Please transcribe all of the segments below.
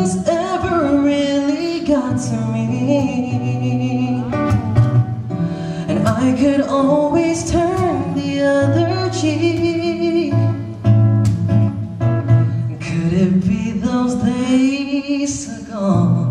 nothing's ever really got to me, and I could always turn the other cheek. Could it be those days are gone?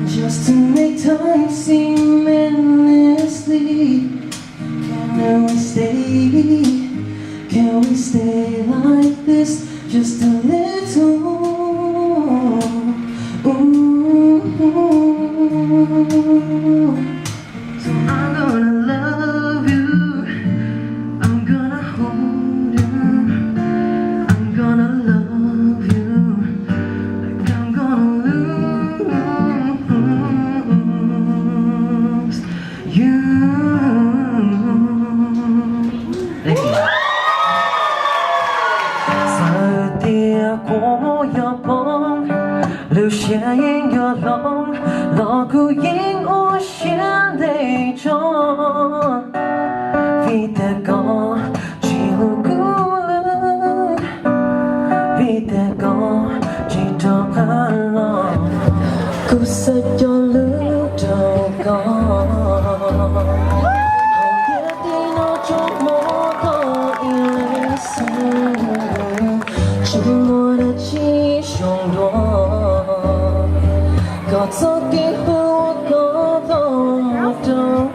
Just to make time seem endlessly. Can we stay? Can we stay like this just a little? So I'm gonna love you, I'm gonna hold you, I'm gonna love you like I'm gonna lose you. Thank you.在地过要帮，留下音乐浪，老古音无限那种。Vida con chỉ lu cũ lưng, vida con chỉ trong hắn lo. Cú sợ cho lưng đầu con. Hầu như tin nó trong mơ có yêu xưa. Chỉ muốn đã chỉ trong đó. Có gió kia hữu có đâu một đâu.